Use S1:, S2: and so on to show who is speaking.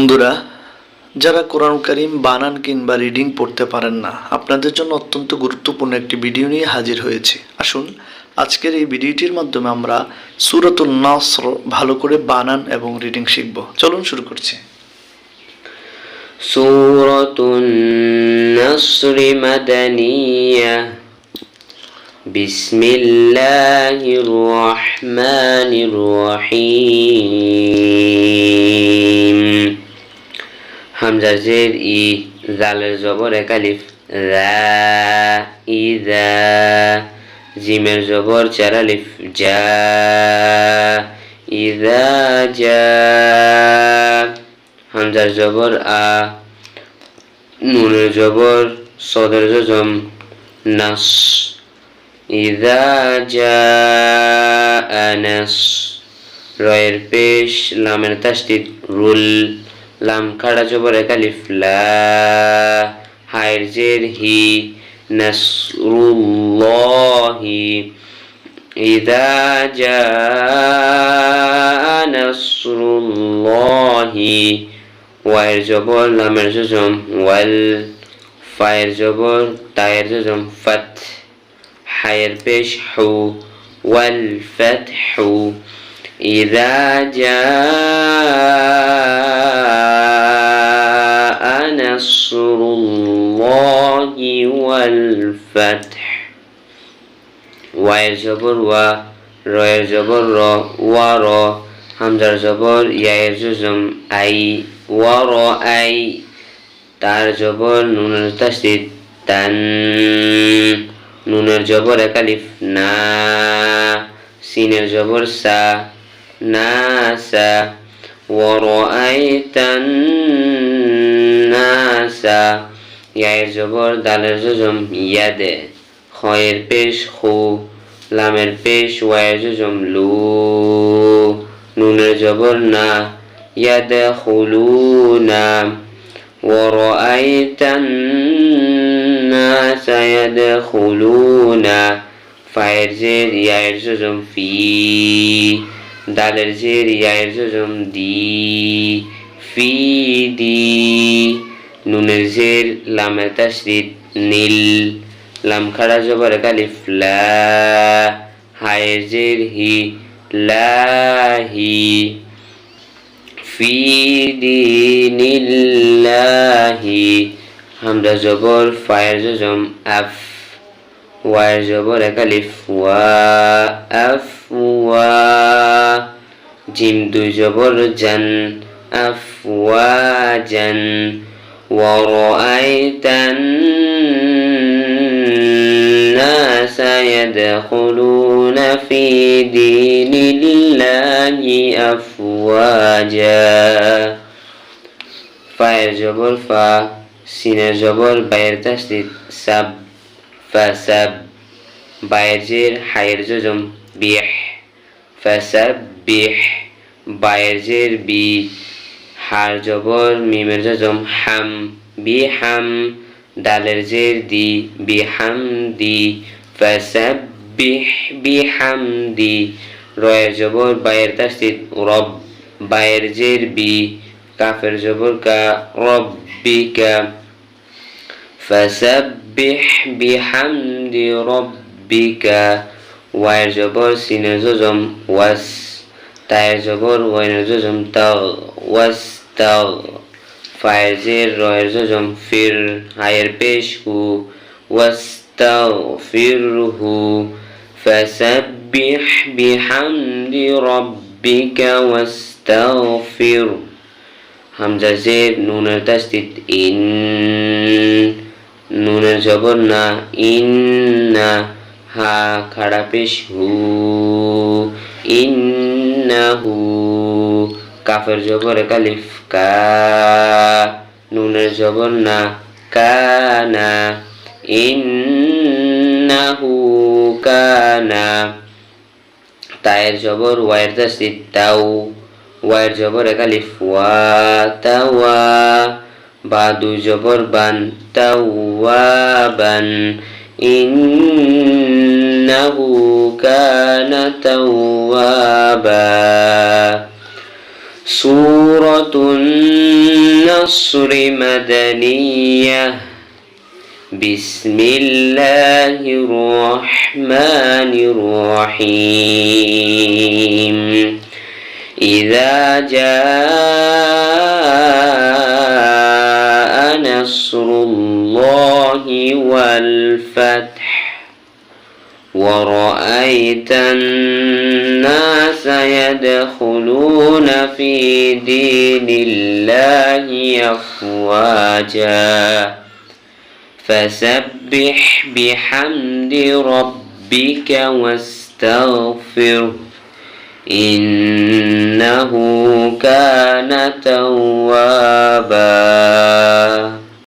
S1: বন্ধুরা, যারা কোরআন কারীম বানান কিংবা রিডিং পড়তে পারেন না, আপনাদের জন্য অত্যন্ত গুরুত্বপূর্ণ একটি ভিডিও নিয়ে হাজির হয়েছি। আসুন আজকের এই ভিডিওটির মাধ্যমে আমরা সূরাতুন নাসর ভালো করে বানান এবং রিডিং শিখব। চলুন শুরু করছি।
S2: সূরাতুন নাসর মাদানিয়া। বিসমিল্লাহির রহমানির রহিম। হামজা জের ই, জালের জবর এক আলিফ, রা ইযা, জিমের জবর চার আলিফ, জা ইযা জা, হামজার জবর আ, নুনের জবর সদের জজম, নাস, ইযা জাআ নাস, রয়ের পেশ লামের তাসদীদ, রুল, লাম খাড়া জবর এক আলিফ, লা, হায়ের জের হি, নাসরুল্লাহি, ইযা জাআ নাসরুল্লাহি, ওয়ায়ের জবর লামের জজম, ওয়াল, ফায়ের জবর তায়ের জজম, ফাত, হায়ের পেশ হু, ওয়াল ফাতহু, ইযা জাআ নাসরুল্লাহি ওয়াল ফাতহ, ওয়ায়ের জবর ওয়া, রয়ের জবর র, ওয়া র, হামজার জবর ইয়ায়ের জজম, আই, ওয়া র আই, তার জবর নুনের তাসদীদ, তান, নুনের জবর এক আলিফ, না, সিনের জবর সা, নাসা, ওয়া রাআইতান নাসা, ইয়ায়ের জবর দালের জজম, ইয়াদ, খয়ের পেশ খু, লামের পেশ ওয়ায়ের জজম, লু, নুনের জবর না, ইয়াদখুলুনা, ওয়া রাআইতান নাসা ইয়াদখুলুনা, ফায়ের জের ইয়ায়ের জজম, ফি, দালের জের ইয়ায়ের জজম, দি, ফি দি, নুনের জের লামের তাসদীদ, নীল, লাম খাড়া জবর এক আলিফ, লা, হায়ের জের হি, লাহি, ফি দীনিল্লাহি, হামজা জবর ফায়ের জজম, আফ, ওয়ায়ের জবর এক আলিফ, ওয়া, আফওয়া, জিম দুই জবর জান, আফওয়াজান, ওয়া রাআইতান নাসা ইয়াদখুলুনা ফি দীনিল্লাহি আফওয়াজা, ফায়ের জবর ফা, সিনের জবর বায়ের তাসদীদ, সাব, ফাসাব, বায়ের জের হায়ের জজম, বিহ, ফাসাব্বিহ, বায়ের জের বি, হার জবর মিমের জজম, হাম, বিহাম, দালের জের দি, বিহামদি, ফাসাব্বিহ বিহামদি, রয়ের জবর বায়ের তাসদীদ, রব, বায়ের জের বি, কাফের জবর কা, রব্বিকা, ফাসাব্বিহ বিহামদি রব্বিকা, ওয়ায়ের জবর সিনের জজম, ওয়াস, তায়ের জবর ওয়াইনের জজম, তাগ, ওয়াস্তাগ, ফায়ের জের রয়ের জজম, ফির, হায়ের পেশ হু, ওয়াস্তাগফিরহু, ফাসাব্বিহ বিহামদি রব্বিকা ওয়াস্তাগফির, হামজা জের নুনের তাসদীদ, ইন, নুনের জবর না, ইন্না, হা খাড়া পেশ হু, ইন্নাহু, কাফের জবর এক আলিফ, কা, নুনের জবর না, কানা, ইন্নাহু কানা, তায়ের জবর ওয়ায়ের তাসদীদ, তাও, ওয়ায়ের জবর এক আলিফ, ওয়া, তাওয়া, বা দুই জবর বান, তাওয়াবান, ইন্নাহু কানা তাওয়াবা। সূরাতুন النصر مدنية بسم الله الرحمن الرحيم إذا جاء نصر الله والفتح ورأيت الناس يدخلون في دين الله أفواجا فسبح بحمد ربك واستغفره إنه كان توابا